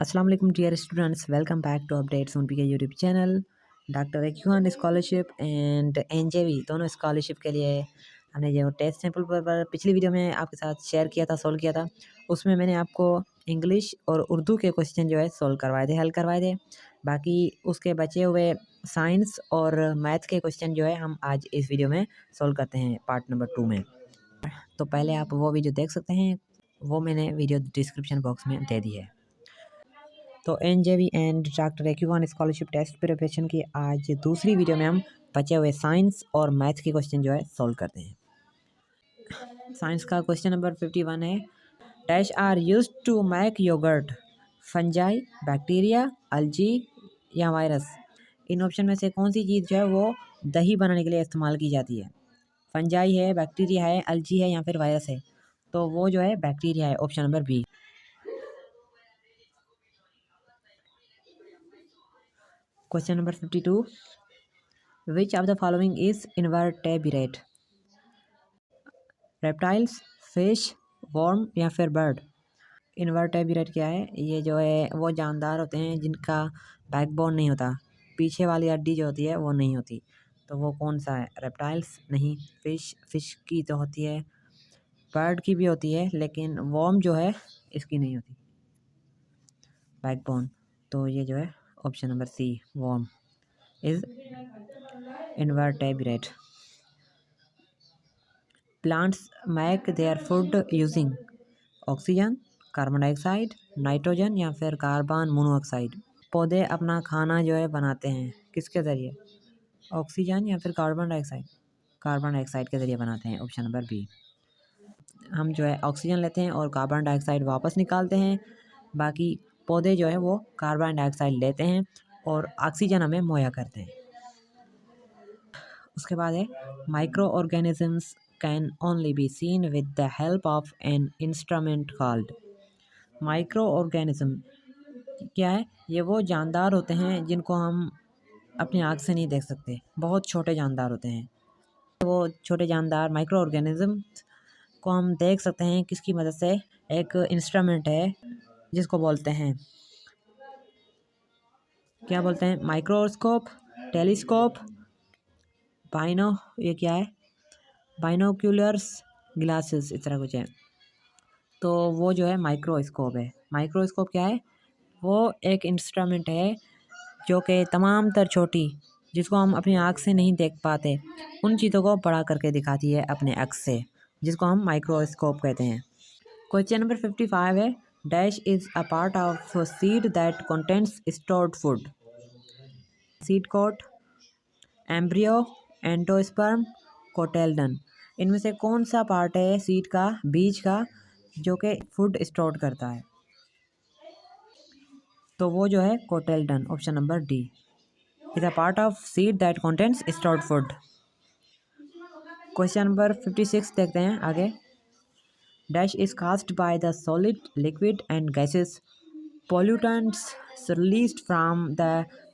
अस्सलाम वालेकुम dear students, welcome back to updates on PK YouTube channel. Doctor एक्यून scholarship and NJV दोनों scholarship के लिए हमने जो टेस्ट सैंपल पर पिछली वीडियो में आपके साथ शेयर किया था, सोल्व किया था। उसमें मैंने आपको इंग्लिश और उर्दू के क्वेश्चन जो है सोल्व करवाए थे, हल करवाए थे। बाकी उसके बचे हुए साइंस और मैथ के क्वेश्चन जो है हम आज इस वीडियो में सोल्व करते हैं पार्ट नंबर 2 में। तो पहले आप वो वीडियो देख सकते हैं, वो मैंने वीडियो डिस्क्रिप्शन बॉक्स में दे दी है। तो एनजेवी एंड डॉक्टर एक्यून स्कॉलरशिप टेस्ट प्रिपरेशन की आज दूसरी वीडियो में हम बचे हुए साइंस और मैथ के क्वेश्चन जो है सोल्व करते हैं। साइंस का क्वेश्चन नंबर 51 है, dash are used to make yogurt, fungi, bacteria, algae या वायरस। इन ऑप्शन में से कौन सी चीज़ जो है वो दही बनाने के लिए इस्तेमाल की जाती है? फंजाई है, बैक्टीरिया है, अलजी है या फिर वायरस है? तो वो जो है बैक्टीरिया है, option number B. Question number 52, which of the following is invertebrate? Reptiles, fish, worm या फिर बर्ड? इनवर्टेब्रेट क्या है? ये जो है वो जानदार होते हैं जिनका बैकबोन नहीं होता, पीछे वाली हड्डी जो होती है वो नहीं होती। तो वो कौन सा है? रेप्टाइल्स नहीं, फिश की तो होती है, बर्ड की भी होती है, लेकिन वर्म जो है इसकी नहीं होती बैकबोन। तो ये जो है option number C, worm is invertebrate. Plants make their food using oxygen, carbon dioxide, nitrogen या फिर कार्बन मोनोऑक्साइड। पौधे अपना खाना जो है बनाते हैं किसके ज़रिए? ऑक्सीजन या फिर कार्बन डाइऑक्साइड? कार्बन डाइऑक्साइड के ज़रिए बनाते हैं, ऑप्शन नंबर बी। हम जो है ऑक्सीजन लेते हैं और कार्बन डाइऑक्साइड वापस निकालते हैं। बाकी पौधे जो है वो कार्बन डाइऑक्साइड लेते हैं और ऑक्सीजन हमें मुहैया करते हैं। उसके बाद है, micro organisms can only be seen with the help of an instrument called. Micro organism क्या है? ये वो जानदार होते हैं जिनको हम अपनी आँख से नहीं देख सकते, बहुत छोटे जानदार होते हैं। वो छोटे जानदार माइक्रो ऑर्गेनिज्म को हम देख सकते हैं किसकी मदद से? एक इंस्ट्रूमेंट है जिसको बोलते हैं, क्या बोलते हैं? माइक्रोस्कोप, टेलीस्कोप, बाइनो, ये क्या है? बाइनोक्यूलर्स ग्लासेस, इस तरह कुछ है। तो वो जो है माइक्रोस्कोप है। माइक्रोस्कोप क्या है? वो एक इंस्ट्रूमेंट है जो कि तमाम तर छोटी, जिसको हम अपनी आँख से नहीं देख पाते, उन चीज़ों को बड़ा करके दिखाती है अपने अक्स से, जिसको हम माइक्रोस्कोप कहते हैं। क्वेश्चन नंबर 55 है, dash is a part of seed that contents stored food. Seed coat, embryo, endosperm, cotyledon. इनमें से कौन सा पार्ट है सीड का, बीज का, जो कि फूड स्टोर करता है? तो वो जो है cotyledon, option number D is a part of seed that contents stored food. Question number 56 देखते हैं आगे, dash is caused by the solid, liquid and gases pollutants released from the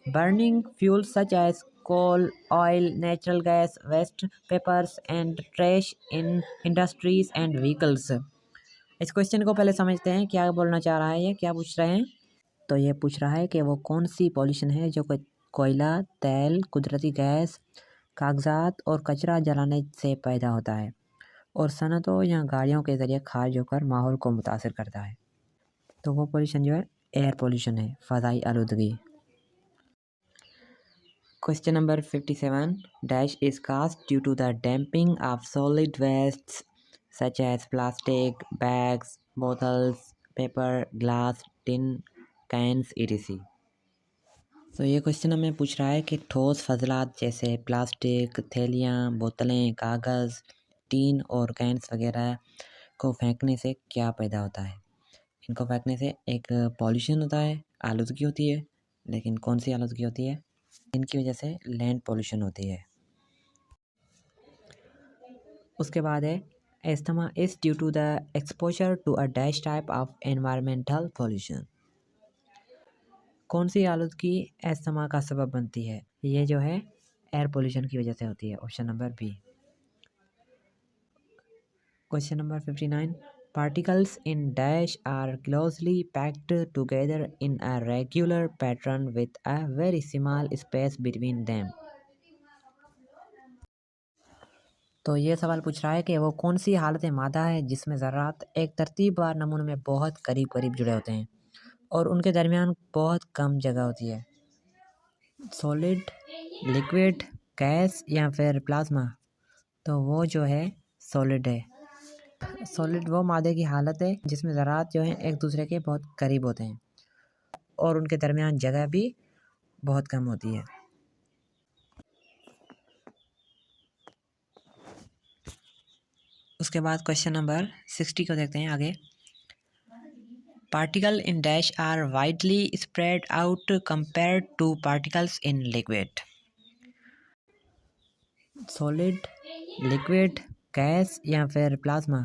burning fuels such as coal, oil, natural gas, waste papers and trash in industries and vehicles। इस question को पहले समझते हैं, क्या बोलना चाह रहा है, ये क्या पूछ रहे हैं? तो ये पूछ रहा है कि वो कौन सी पॉल्यूशन है जो कोयला, तेल, कुदरती गैस, कागजात और कचरा जलाने से पैदा होता है और सनतों या गाड़ियों के ज़रिए खारिज होकर माहौल को मुतासिर करता है। तो वो पॉल्यूशन जो है एयर पॉल्यूशन है, फ़ज़ाई आलूदगी। Question number 57, dash is caused due to the dumping of solid wastes such as plastic bags, bottles, paper, glass, tin, cans etc। तो ये क्वेश्चन हमें पूछ रहा है कि ठोस फजलात जैसे प्लास्टिक, थैलियाँ, बोतलें, कागज़, टीन और कैंस वगैरह को फेंकने से क्या पैदा होता है? इनको फेंकने से एक पॉल्यूशन होता है, आलूदगी होती है, लेकिन कौन सी आलूदगी होती है? इनकी वजह से लैंड पॉल्यूशन होती है। उसके बाद है, asthma is due to the exposure to a dash type of environmental pollution. कौन सी आलूदगी एस्थमा का सबब बनती है? ये जो है एयर पॉल्यूशन की वजह से होती है, option number B. Question number 59, Particles in dash are closely packed together in a regular pattern with a very small space between them. तो ये सवाल पूछ रहा है कि वो कौन सी हालत मादा है जिसमें ज़र्रात एक तरतीबवार नमूने में बहुत करीब करीब जुड़े होते हैं और उनके दरमियान बहुत कम जगह होती है। सॉलिड, लिक्विड, गैस या फिर प्लाज्मा। तो वो जो है सॉलिड है। सॉलिड वो मादे की हालत है जिसमें ज़रात जो हैं एक दूसरे के बहुत करीब होते हैं और उनके दरमियान जगह भी बहुत कम होती है। उसके बाद क्वेश्चन नंबर 60 को देखते हैं आगे। Particle in dash are widely spread out compared to particles in liquid. Solid, liquid, gas या फिर प्लाज्मा।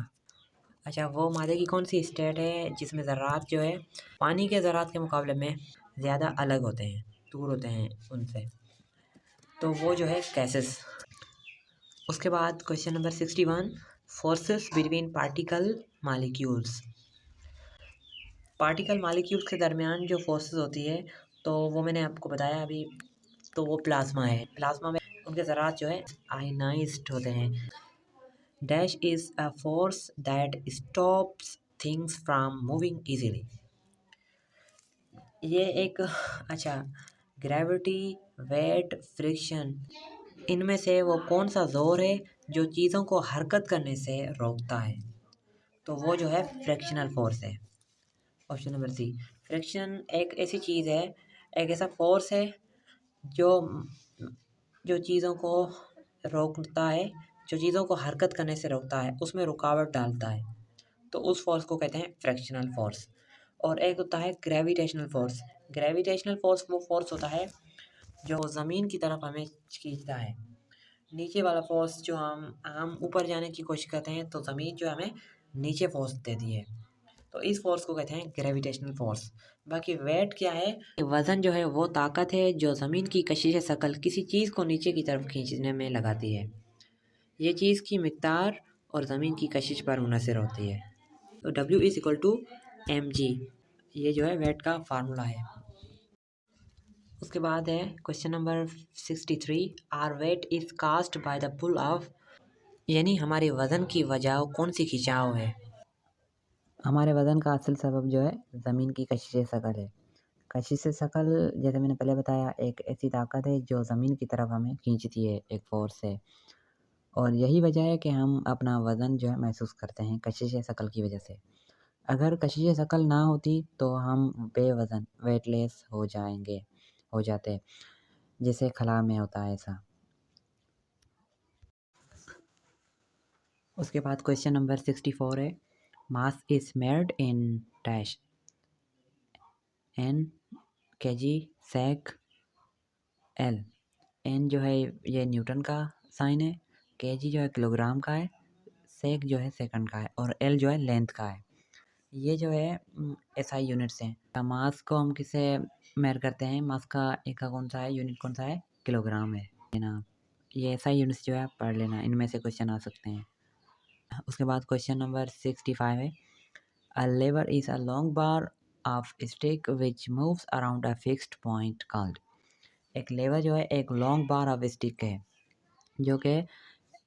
अच्छा, वो मादे की कौन सी स्टेट है जिसमें ज़रात जो है पानी के ज़रात के मुकाबले में ज़्यादा अलग होते हैं, दूर होते हैं उनसे, तो वो जो है गैसेस। उसके बाद question number 61, forces between particle molecules. Particle molecules के दरमियान जो फोर्सेस होती है तो वो मैंने आपको बताया अभी, तो वो प्लाज्मा है। प्लाज्मा में उनके ज़रात जो है आयनाइज्ड होते हैं। Dash is a force that stops things from moving easily. ये एक अच्छा, ग्रेविटी, वेट, फ्रिक्शन, इनमें से वो कौन सा ज़ोर है जो चीज़ों को हरकत करने से रोकता है? तो वो जो है फ्रिक्शनल फोर्स है। Option number C. फ्रिक्शन एक ऐसी चीज़ है, एक ऐसा फोर्स है जो जो चीज़ों को रोकता है, जो चीज़ों को हरकत करने से रोकता है, उसमें रुकावट डालता है, तो उस फोर्स को कहते हैं फ्रिक्शनल फोर्स। और एक होता है ग्रेविटेशनल फोर्स। ग्रेविटेशनल फोर्स वो फोर्स होता है जो ज़मीन की तरफ हमें खींचता है। नीचे वाला फोर्स जो हम ऊपर जाने की कोशिश करते हैं तो ज़मीन जो हमें नीचे फोर्स देती है, तो इस फोर्स को कहते हैं ग्रेविटेशनल फोर्स। बाकी वेट क्या है? वज़न जो है वो ताकत है जो ज़मीन की कशिश शकल किसी चीज़ को नीचे की तरफ खींचने में लगाती है। ये चीज़ की मिक़दार और ज़मीन की कशिश पर मुनहसर होती है। तो W=mg, ये जो है वेट का फार्मूला है। उसके बाद है question number 63, our weight is caused by the pull of, यानी हमारे वज़न की वजह कौन सी खिंचाव है? हमारे वज़न का असल सबब जो है ज़मीन की कशिश शकल है। कशिश शकल जैसे मैंने पहले बताया एक ऐसी ताकत है जो ज़मीन की तरफ हमें खींचती है, एक फोर्स है, और यही वजह है कि हम अपना वज़न जो है महसूस करते हैं कशिश शकल की वजह से। अगर कशिश शकल ना होती तो हम बेवज़न, वेटलेस हो जाते, जैसे खला में होता है ऐसा। उसके बाद क्वेश्चन नंबर 64 है, mass is measured in dash, N, kg, sec, L. N जो है ये न्यूटन का साइन है, केजी जो है किलोग्राम का है, सेक जो है सेकंड का है, और एल जो है लेंथ का है। ये जो है एसआई यूनिट्स हैं। मास को हम किसे मेजर करते हैं? मास का एक का कौन सा है, यूनिट कौन सा है? किलोग्राम है ना। ये एसआई यूनिट्स जो है आप पढ़ लेना, इनमें से क्वेश्चन आ सकते हैं। उसके बाद क्वेश्चन नंबर 65 है, a lever is a long bar of stick which moves around a fixed point called. एक लेवर जो है एक लॉन्ग बार ऑफ स्टिक है जो कि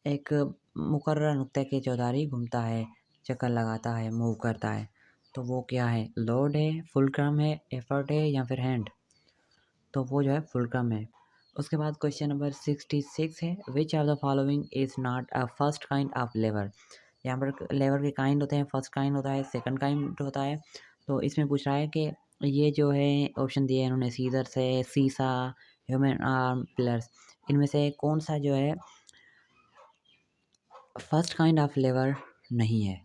एक मुकर्रर नुक्ते के चौधारी घूमता है, चक्कर लगाता है, मूव करता है, तो वो क्या है? लोड है, फुलक्रम है, एफर्ट है या फिर हैंड? तो वो जो है फुलक्रम है। उसके बाद क्वेश्चन नंबर 66 है, which of the following is not a first kind of lever. यहाँ पर लेवर के काइंड होते हैं, फर्स्ट काइंड होता है, सेकंड काइंड होता है। तो इसमें पूछ रहा है कि ये जो है ऑप्शन दिए हैं इन्होंने, सीजर से, सीसा, ह्यूमन आर्म, पिलर्स, इनमें से कौन सा जो है फर्स्ट काइंड ऑफ लेवर नहीं है?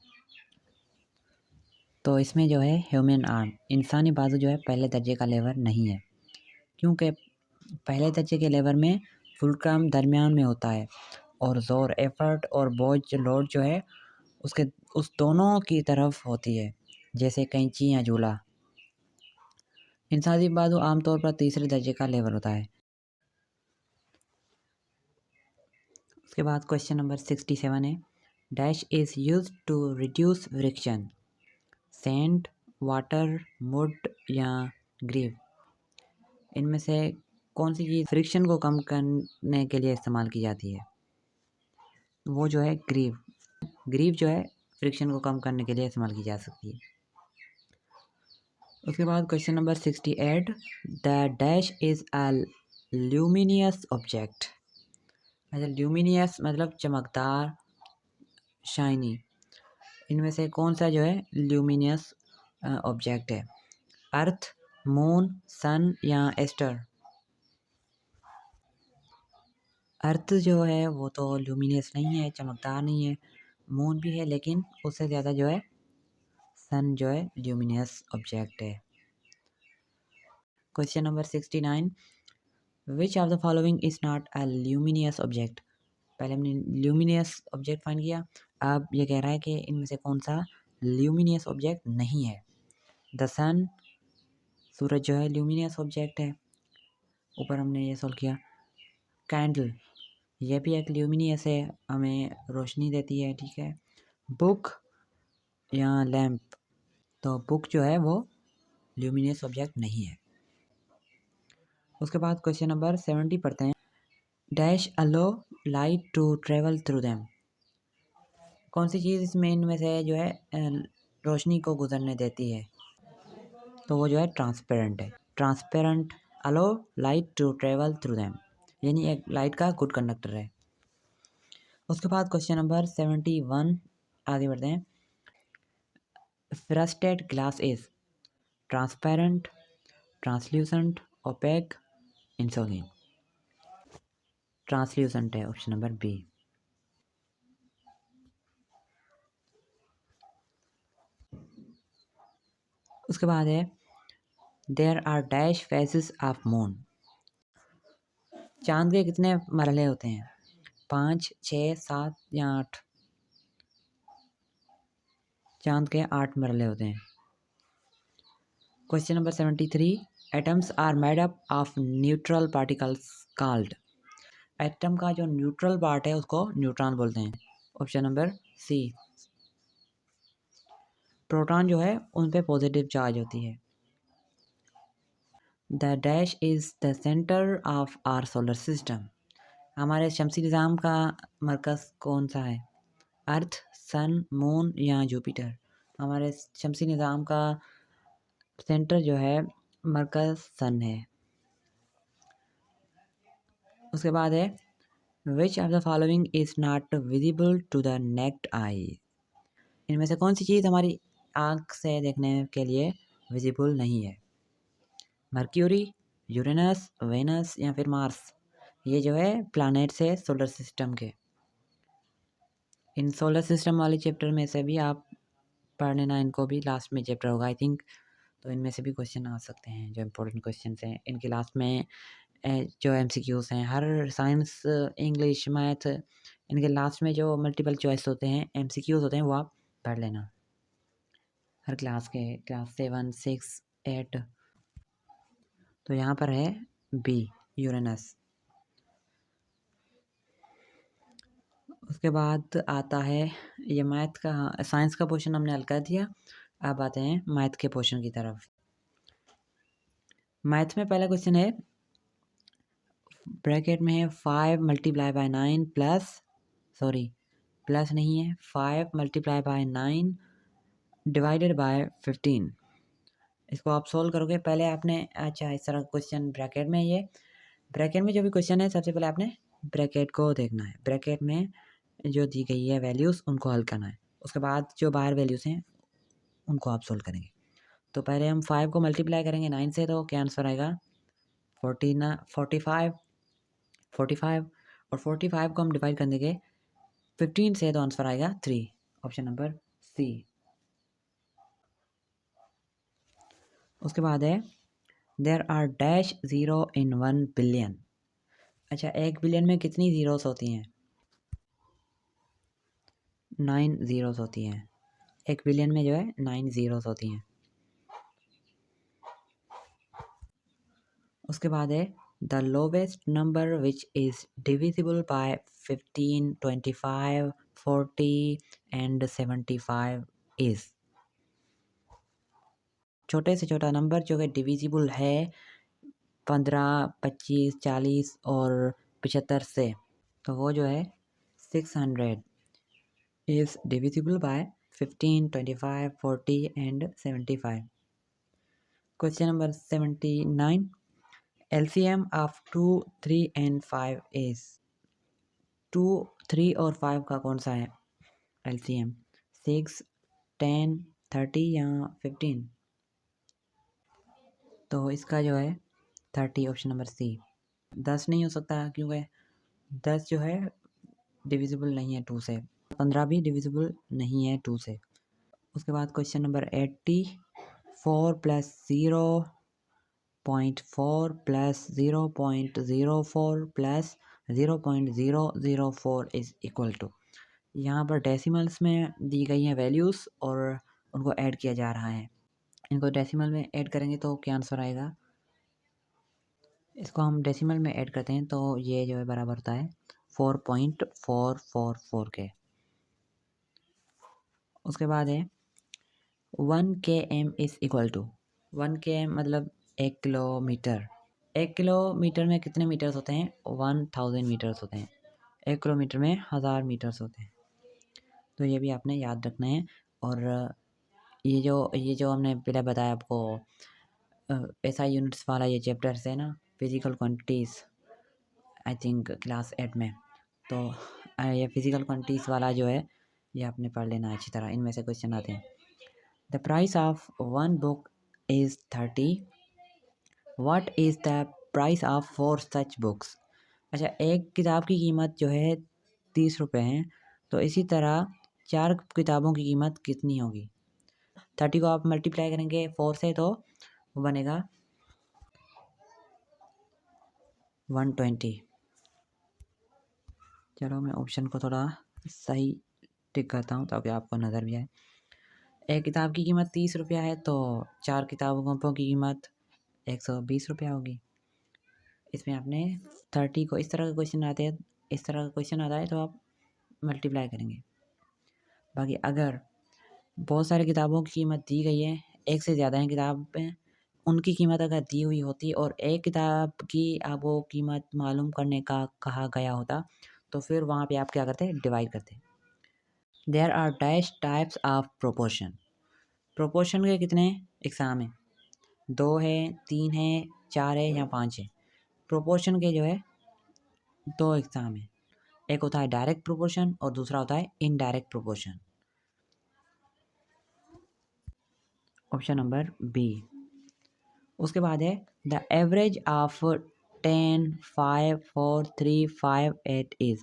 तो इसमें जो है ह्यूमन आर्म, इंसानी बाजू जो है पहले दर्जे का लेवर नहीं है, क्योंकि पहले दर्जे के लेवर में फुलक्रम दरमियान में होता है और ज़ोर, एफर्ट और बोझ लोड जो है उसके उस दोनों की तरफ होती है, जैसे कैंची या झूला। इंसानी बाजू आमतौर पर तीसरे दर्जे का लेवर होता है। उसके बाद क्वेश्चन नंबर 67 है, dash is used to reduce friction. Sand, water, mud या ग्रीव, इनमें से कौन सी चीज़ फ्रिक्शन को कम करने के लिए इस्तेमाल की जाती है? वो जो है ग्रीव। ग्रीव जो है फ्रिक्शन को कम करने के लिए इस्तेमाल की जा सकती है। उसके बाद question number 68, the dash is a luminous object. अच्छा, ल्यूमिनियस मतलब चमकदार, शाइनी, इनमें से कौन सा जो है ल्यूमिनियस ऑब्जेक्ट है? अर्थ, मून, सन या एस्टर? अर्थ जो है वो तो ल्यूमिनियस नहीं है, चमकदार नहीं है। मून भी है लेकिन उससे ज़्यादा जो है सन जो है ल्यूमिनियस ऑब्जेक्ट है। Question number 69, which of the following is not a luminous object. पहले हमने ल्यूमिनियस ऑब्जेक्ट फाइंड किया, अब ये कह रहा है कि इनमें से कौन सा ल्यूमिनियस ऑब्जेक्ट नहीं है। द सन, सूरज जो है ल्यूमिनियस ऑब्जेक्ट है, ऊपर हमने ये सॉल्व किया। कैंडल, ये भी एक ल्यूमिनियस है, हमें रोशनी देती है, ठीक है। बुक या लैम्प, तो बुक जो है वो ल्यूमिनियस ऑब्जेक्ट नहीं है। उसके बाद क्वेश्चन नंबर 70 पढ़ते हैं, dash allow light to travel through them. कौन सी चीज़ इसमें इनमें से जो है रोशनी को गुजरने देती है? तो वो जो है ट्रांसपेरेंट है। Transparent allow light to travel through them, यानी एक लाइट का गुड कंडक्टर है। उसके बाद क्वेश्चन नंबर 71 आगे बढ़ते हैं, frosted glass is transparent, translucent, opaque, insulin. Translucent है ऑप्शन नंबर बी। उसके बाद है, there are dash phases of moon. चांद के कितने मरहले होते हैं? 5, 6, 7 या 8? चांद के 8 मरहले होते हैं। Question number 73, atoms are made up of neutral particles called. Atom का जो न्यूट्रल पार्ट है उसको न्यूट्रॉन बोलते हैं, ऑप्शन नंबर सी। प्रोटॉन जो है उन पे पॉजिटिव चार्ज होती है। The dash is the centre of our solar system. हमारे शमसी निज़ाम का मरकज़ कौन सा है? अर्थ, सन, मून या जुपिटर? हमारे शमसी निज़ाम का सेंटर जो है मरकज़ सन है। उसके बाद है, which of the following is not visible to the naked eye. इनमें से कौन सी चीज़ हमारी आँख से देखने के लिए विजिबल नहीं है? मर्क्यूरी, यूरेनस, वेनस या फिर मार्स? ये जो है प्लैनेट्स है सोलर सिस्टम के। इन सोलर सिस्टम वाले चैप्टर में से भी आप पढ़ लेना, इनको भी लास्ट में चैप्टर होगा आई थिंक, तो इनमें से भी क्वेश्चन आ सकते हैं जो इम्पोर्टेंट क्वेश्चन हैं इनके लास्ट में। जो MCQs हैं हर साइंस, इंग्लिश, मैथ, इनके लास्ट में जो मल्टीपल चॉइस होते हैं, MCQs होते हैं, वो आप पढ़ लेना हर क्लास के, क्लास 7, 6, 8। तो यहाँ पर है बी, यूरेनस। उसके बाद आता है ये मैथ का, साइंस का पोर्शन हमने हल कर दिया। अब आते हैं मैथ के पोर्शन की तरफ। मैथ में पहला क्वेश्चन है, ब्रैकेट में है 5 multiply by 9 plus, sorry plus नहीं है, 5 मल्टीप्लाई बाय 9 डिवाइडेड बाय 15। इसको आप सोल्व करोगे। पहले आपने, अच्छा इस तरह क्वेश्चन ब्रैकेट में, ये ब्रैकेट में जो भी क्वेश्चन है सबसे पहले आपने ब्रैकेट को देखना है, ब्रैकेट में जो दी गई है वैल्यूज़ उनको हल करना है। उसके बाद जो बाहर वैल्यूज़ हैं उनको आप सोल्व करेंगे। तो पहले हम 5 को मल्टीप्लाई करेंगे 9 से, तो क्या आंसर आएगा? 45। और 45 को हम डिवाइड कर देंगे 15 से, तो आंसर आएगा 3, ऑप्शन नंबर सी। उसके बाद है, there are dash zero in 1 billion. अच्छा, 1 बिलियन में कितनी ज़ीरोस होती हैं? 9 ज़ीरोस होती हैं। 1 बिलियन में जो है 9 ज़ीरोस होती हैं। उसके बाद है, the lowest number which is divisible by 15, 25, 40 and 75 is. छोटे से छोटा नंबर जो है डिविजिबल है 15, 25, 40 और 75 से, तो वो जो है 600 is divisible by 15, 25, 40 and 75. Question number 79. LCM of 2, 3 and 5 is 2, 3 और 5 का कौन सा है LCM? 6, 10, 30 या 15? तो इसका जो है 30, ऑप्शन नंबर सी। 10 नहीं हो सकता क्योंकि 10 जो है डिविजिबल नहीं है 2 से। 15 भी डिविजिबल नहीं है 2 से। उसके बाद question number 80। 4 + 0.4 + 0.04 + 0.004 is equal to. यहाँ पर डेसिमल्स में दी गई हैं वैल्यूज़ और उनको ऐड किया जा रहा है। इनको डेसिमल में ऐड करेंगे तो क्या आंसर आएगा? इसको हम डेसिमल में ऐड करते हैं तो ये जो है बराबर होता है 4.444 के। उसके बाद है 1 km is equal to. 1 km मतलब 1 किलोमीटर। 1 किलोमीटर में कितने मीटर्स होते हैं? 1000 मीटर्स होते हैं। 1 किलोमीटर में 1000 मीटर्स होते हैं। तो ये भी आपने याद रखना है। और ये जो हमने पहले बताया आपको एसआई यूनिट्स वाला ये चैप्टर है ना, physical quantities, I think class 8 में। तो ये फिज़िकल क्वांटिटीज़ वाला जो है ये आपने पढ़ लेना अच्छी तरह। इनमें से क्वेश्चन आते हैं। The price of 1 book is 30। What is the price of 4 such books? अच्छा, एक किताब की कीमत जो है 30 रुपये है, तो इसी तरह 4 किताबों की कीमत कितनी होगी? 30 को आप मल्टीप्लाई करेंगे 4 से तो वो बनेगा 120। चलो मैं ऑप्शन को थोड़ा सही टिक करता हूँ ताकि आपको नज़र भी आए। एक किताब की कीमत 30 रुपया है तो 4 किताबों की कीमत 120 रुपया होगी। इसमें आपने 30 को इस तरह का क्वेश्चन आता है तो आप मल्टीप्लाई करेंगे। बाकी अगर बहुत सारी किताबों की कीमत दी गई है, एक से ज़्यादा है किताबें, उनकी कीमत अगर दी हुई होती और एक किताब की आपको कीमत मालूम करने का कहा गया होता तो फिर वहाँ पे आप क्या करते? डिवाइड करते। There are dash types of proportion. Proportion के कितने एग्ज़ाम हैं? 2 है, 3 है, 4 है या 5 है? प्रोपोर्शन के जो है 2 एग्ज़ाम हैं। एक होता है डायरेक्ट प्रोपोर्शन और दूसरा होता है indirect proportion. Option number B. उसके बाद है द एवरेज ऑफ 10, 5, 4, 3, 5, 8 इज़।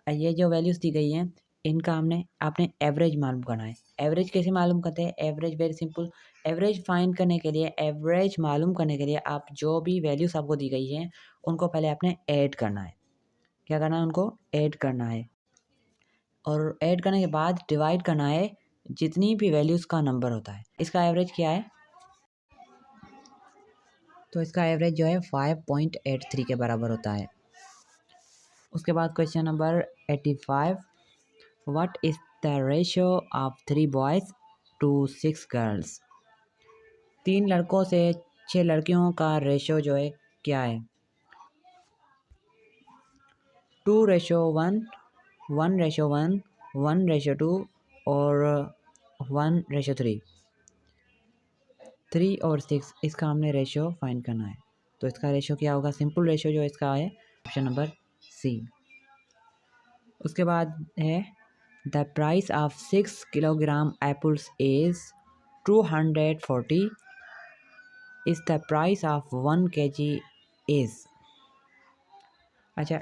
ये जो वैल्यूज़ दी गई हैं इनका आपने एवरेज मालूम करना है। एवरेज कैसे मालूम करते हैं? Average very simple. Average find करने के लिए, एवरेज मालूम करने के लिए आप जो भी वैल्यूज़ आपको दी गई हैं उनको पहले आपने ऐड करना है। क्या करना है? उनको ऐड करना है और ऐड करने के बाद डिवाइड करना है जितनी भी वैल्यूज़ का नंबर होता है। इसका एवरेज क्या है? तो इसका एवरेज जो है 5.83 के बराबर होता है। उसके बाद question number 85। What is the ratio of 3 boys to 6 girls? 3 लड़कों से 6 लड़कियों का रेशियो जो है क्या है? 2:1, 1:1, 1:2 और 1:3। 3 और 6 इसका हमने रेशियो फाइंड करना है। तो इसका रेशियो क्या होगा? सिंपल रेशियो जो इसका है ऑप्शन नंबर सी। उसके बाद है the price of 6 kilogram apples is 240। Is the price of 1 kg is. अच्छा,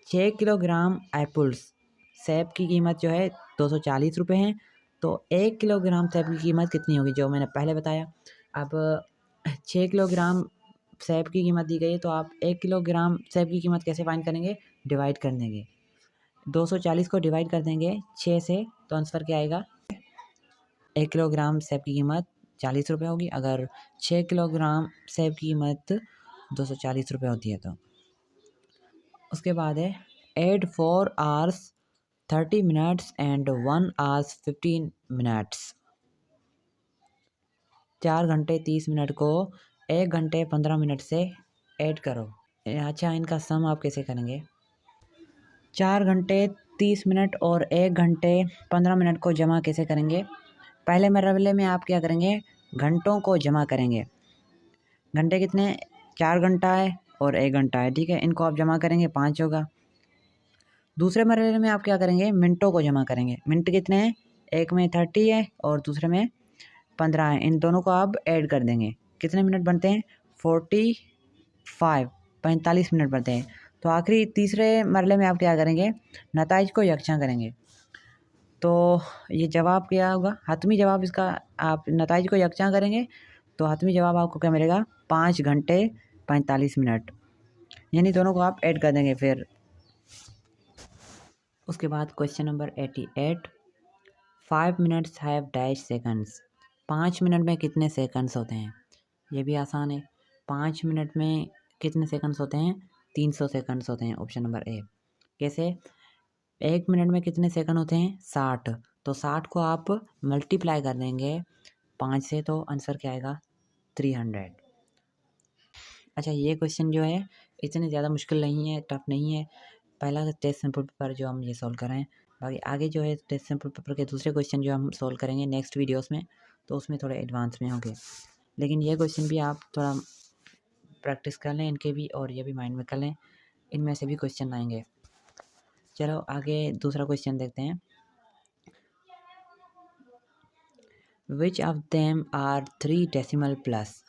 6 किलोग्राम एप्पल्स, सेब की कीमत जो है 240 रुपये है, तो 1 किलोग्राम सेब की कीमत कितनी होगी जो मैंने पहले बताया। अब 6 किलोग्राम सेब की कीमत दी गई है तो आप 1 किलोग्राम सेब की कीमत कैसे फाइंड करेंगे? डिवाइड कर देंगे। 240 को डिवाइड कर देंगे 6 से तो आंसर क्या आएगा? 1 किलोग्राम सेब की कीमत 40 रुपये होगी अगर 6 किलोग्राम सेब की कीमत 240 रुपये होती है तो। उसके बाद है 8 4 hours 30 minutes and 1 hours 15 minutes। 4 घंटे 30 मिनट को 1 घंटे 15 मिनट से ऐड करो। अच्छा, इनका सम आप कैसे करेंगे? 4 घंटे 30 मिनट और 1 घंटे 15 मिनट को जमा कैसे करेंगे? पहले मरहले में आप क्या करेंगे? घंटों को जमा करेंगे। घंटे कितने? 4 घंटा है और 1 घंटा है, ठीक है। इनको आप जमा करेंगे 5 होगा। दूसरे मरहले में आप क्या करेंगे? मिनटों को जमा करेंगे। मिनट कितने हैं? एक में 30 है और दूसरे में 15 है। इन दोनों को आप ऐड कर देंगे। कितने मिनट बनते हैं? 45 मिनट बनते हैं। तो आखिरी तीसरे मरहले में आप क्या करेंगे? नताइज को यकजा करेंगे। तो ये जवाब क्या होगा? हतमी जवाब इसका, आप नताइज को यकजा करेंगे तो हतमी जवाब आपको क्या मिलेगा? 5 घंटे 45 मिनट। यानी दोनों को आप ऐड कर देंगे। फिर उसके बाद question number 88, 5 minutes have dash seconds. 5 minute में कितने सेकंड्स होते हैं? ये भी आसान है। 5 मिनट में कितने सेकंड्स होते हैं? 300 सेकंड्स होते हैं। Option number A. कैसे? 1 मिनट में कितने सेकंड होते हैं? 60। तो 60 को आप मल्टीप्लाई कर देंगे 5 से तो आंसर क्या आएगा? 300। अच्छा, ये क्वेश्चन जो है इतने ज़्यादा मुश्किल नहीं है, टफ नहीं है। पहला टेस्ट सैम्पल पेपर जो हम ये सॉल्व कर रहे हैं। बाकी आगे जो है टेस्ट सैम्पल पेपर के दूसरे क्वेश्चन जो हम सॉल्व करेंगे नेक्स्ट वीडियोस में, तो उसमें थोड़े एडवांस में होंगे। लेकिन ये क्वेश्चन भी आप थोड़ा प्रैक्टिस कर लें इनके भी, और ये भी माइंड में कर लें, इनमें से भी क्वेश्चन आएंगे। चलो आगे दूसरा क्वेश्चन देखते हैं। Which of them are 3 decimal plus.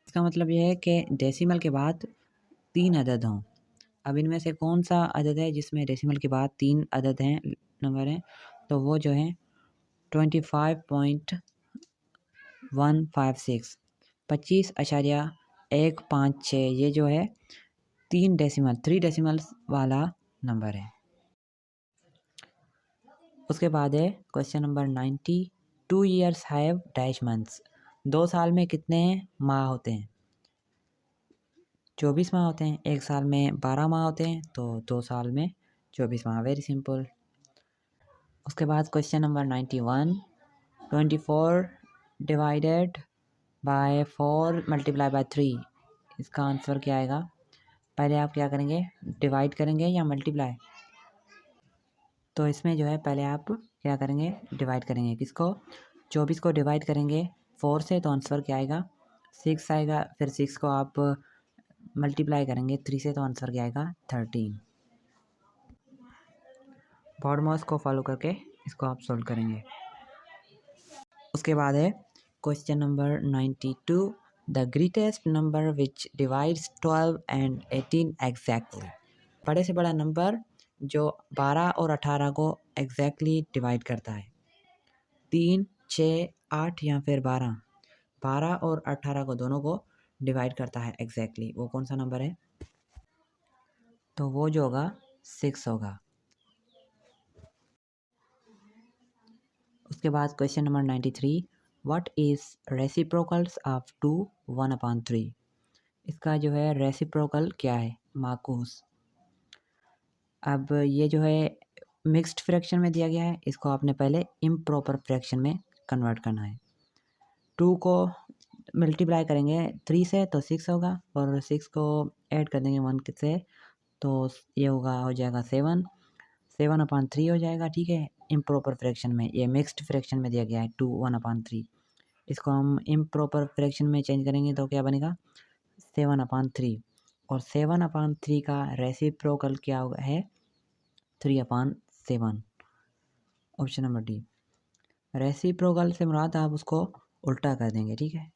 इसका मतलब यह है कि डेसिमल के बाद 3 अदद हों। अब इनमें से कौन सा अदद है जिसमें डेसिमल के बाद 3 अदद हैं, नंबर हैं? तो वो जो है 25.156, 25.156, ये जो है 3 डेसिमल्स वाला नंबर है। उसके बाद है question number 90, 2 years have dash months. 2 साल में कितने माह होते हैं? 24 माह होते हैं। 1 साल में 12 माह होते हैं, तो 2 साल में 24 माह। Very simple. उसके बाद question number 91, 24 divided by 4 multiply by 3, इसका आंसर क्या आएगा? पहले आप क्या करेंगे? डिवाइड करेंगे या मल्टीप्लाई? तो इसमें जो है पहले आप क्या करेंगे? डिवाइड करेंगे। किसको? 24 को डिवाइड करेंगे 4 से, तो आंसर क्या आएगा? 6 आएगा। फिर 6 को आप मल्टीप्लाई करेंगे 3 से, तो आंसर क्या आएगा? 13। फॉर्मूलास को फॉलो करके इसको आप सोल्व करेंगे। उसके बाद है question number 92, the greatest number which divides 12 and 18 exactly. बड़े से बड़ा नंबर जो 12 और 18 को एग्जैक्टली डिवाइड करता है। 3, 6, 8 या फिर 12। 12 और 18 को दोनों को डिवाइड करता है एग्जैक्टली। वो कौन सा नंबर है? तो वो जो होगा 6 होगा। उसके बाद question number 93, what is reciprocals of 2 1/3। इसका जो है रेसिप्रोकल क्या है? माकूस। अब ये जो है मिक्स्ड फ्रैक्शन में दिया गया है, इसको आपने पहले इम्प्रॉपर फ्रैक्शन में कन्वर्ट करना है। 2 को मल्टीप्लाई करेंगे 3 से तो 6 होगा, और 6 को ऐड कर देंगे 1 से, तो ये होगा, हो जाएगा 7/3 हो जाएगा, ठीक है। इम्प्रॉपर फ्रैक्शन में, ये मिक्स्ड फ्रैक्शन में दिया गया है 2 1/3। इसको हम इम्प्रॉपर फ्रैक्शन में चेंज करेंगे तो क्या बनेगा? 7/3। और 7/3 का रेसिप्रोकल क्या है? 3/7। Option number D. रेसिप्रोकल से मुराद आप उसको उल्टा कर देंगे, ठीक है।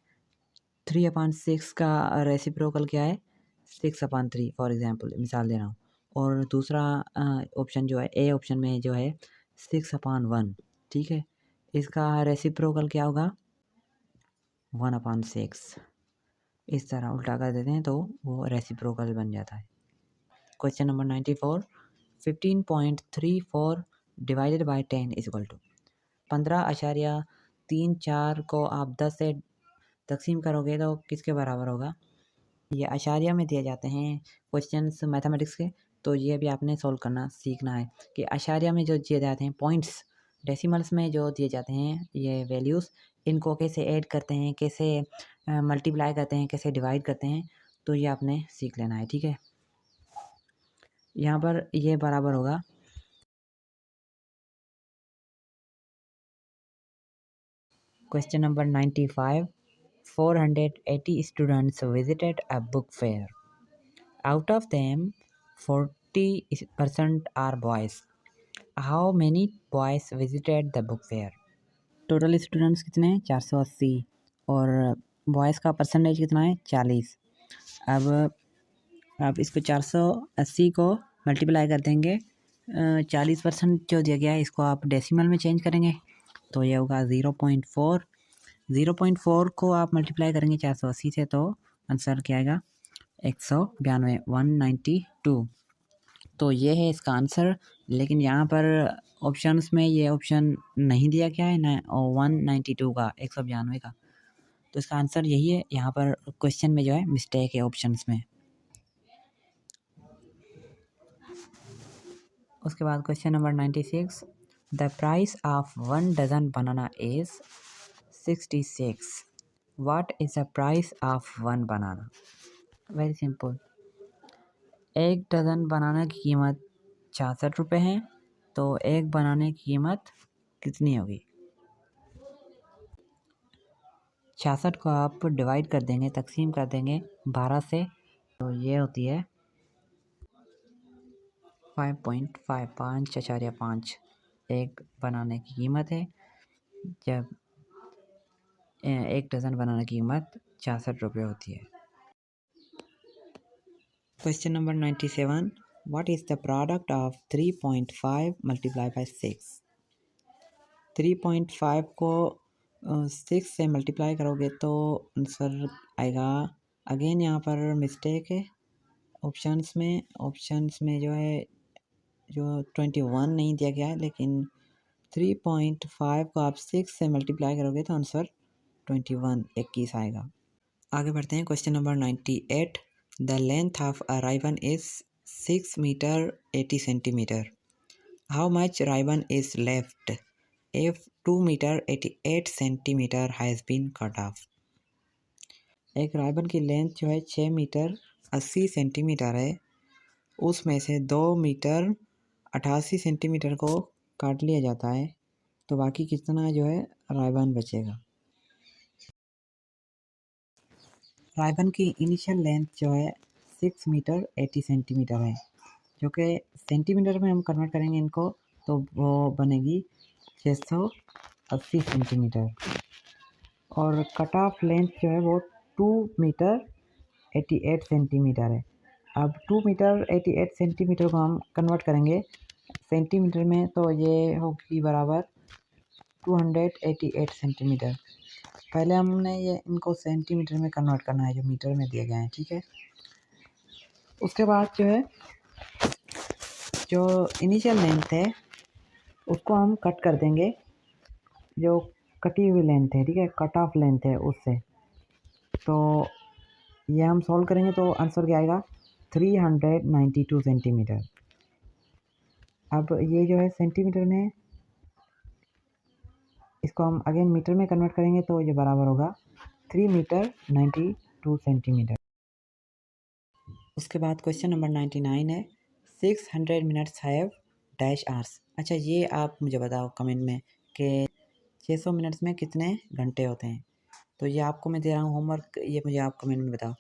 3/6 का रेसिप्रोकल क्या है? 6/3, फॉर एग्जांपल, मिसाल दे रहा हूँ। और दूसरा ऑप्शन जो है, ए ऑप्शन में जो है 6/1, ठीक है। इसका रेसिप्रोकल क्या होगा? 1/6। इस तरह उल्टा कर देते हैं तो वो रेसिप्रोकल बन जाता है। Question number 94, 15.34 divided by 10 is equal to. 15.34 को आप 10 से तकसीम करोगे तो किसके बराबर होगा? ये अशारिया में दिए जाते हैं क्वेश्चंस मैथमेटिक्स के, तो ये भी आपने सॉल्व करना सीखना है कि अशारिया में जो दिए जाते हैं पॉइंट्स, डेसिमल्स में जो दिए जाते हैं ये वैल्यूज़, इनको कैसे ऐड करते हैं, कैसे मल्टीप्लाई करते हैं, कैसे डिवाइड करते हैं, तो ये आपने सीख लेना है। ठीक है, यहाँ पर ये बराबर होगा question number 95। 480 students visited a book fair. Out of them, 40% are boys. How many boys visited the book fair? Total students कितने हैं? 480, और बॉयज़ का परसेंटेज कितना है? 40। अब आप इसको 480 को मल्टीप्लाई कर देंगे 40% जो दिया गया है इसको आप डेसिमल में चेंज करेंगे तो ये होगा 0.4। 0.4 को आप मल्टीप्लाई करेंगे 480 से तो आंसर क्या आएगा? 192, 192। तो ये है इसका आंसर। लेकिन यहाँ पर ऑप्शंस में ये ऑप्शन नहीं दिया गया है ना, 192 का, 192 का। तो इसका आंसर यही है। यहाँ पर क्वेश्चन में जो है मिस्टेक है ऑप्शंस में। उसके बाद question number 96। The price of 1 dozen banana is 66। What is the price of 1 banana? Very simple. एक डज़न बनाना की कीमत 66 रुपये है, तो एक बनाने की कीमत कितनी होगी? 66 को आप डिवाइड कर देंगे, तकसीम कर देंगे 12 से, तो ये होती है 5.5, 5.5 एक बनाने की कीमत है, जब एक डज़न बनाने की कीमत 66 रुपये होती है। Question number 97। What is the product of 3.5 multiply by 6? 3.5 को 6 से मल्टीप्लाई करोगे तो आंसर आएगा। अगेन यहाँ पर मिस्टेक है ऑप्शंस में जो है जो 21 नहीं दिया गया है, लेकिन 3.5 को आप 6 से मल्टीप्लाई करोगे तो आंसर 21 आएगा। आगे बढ़ते हैं question number 98। The length of a ribbon is 6 metre 80 centimetre. How much ribbon is left if 2 metre 88 centimetre has been cut off? एक राइबन की लेंथ जो है 6 मीटर 80 सेंटीमीटर है, उसमें से 2 मीटर 88 सेंटीमीटर को काट लिया जाता है, तो बाकी कितना जो है राइबन बचेगा? राइबन की इनिशियल लेंथ जो है 6 मीटर 80 सेंटीमीटर है, जो कि सेंटीमीटर में हम कन्वर्ट करेंगे इनको तो वो बनेगी 680 सेंटीमीटर। और कट ऑफ लेंथ जो है वो 2 मीटर 88 सेंटीमीटर है। अब 2 मीटर 88 सेंटीमीटर को हम कन्वर्ट करेंगे सेंटीमीटर में तो ये होगी बराबर 288 सेंटीमीटर। पहले हमने ये इनको सेंटीमीटर में कन्वर्ट करना है जो मीटर में दिए गए हैं। ठीक है, उसके बाद जो है जो इनिशियल लेंथ है उसको हम कट कर देंगे, जो कटी हुई लेंथ है, ठीक है, कट ऑफ लेंथ है उससे। तो ये हम सॉल्व करेंगे तो आंसर क्या आएगा? 392 सेंटीमीटर। अब ये जो है सेंटीमीटर में है, इसको हम अगेन मीटर में कन्वर्ट करेंगे तो ये बराबर होगा 3 मीटर 92 सेंटीमीटर। उसके बाद क्वेश्चन नंबर 99 है 600 मिनट्स हैव डैश आवर्स। अच्छा, ये आप मुझे बताओ कमेंट में कि 600 मिनट्स में कितने घंटे होते हैं। तो ये आपको मैं दे रहा हूँ होमवर्क, ये मुझे आप कमेंट में बताओ।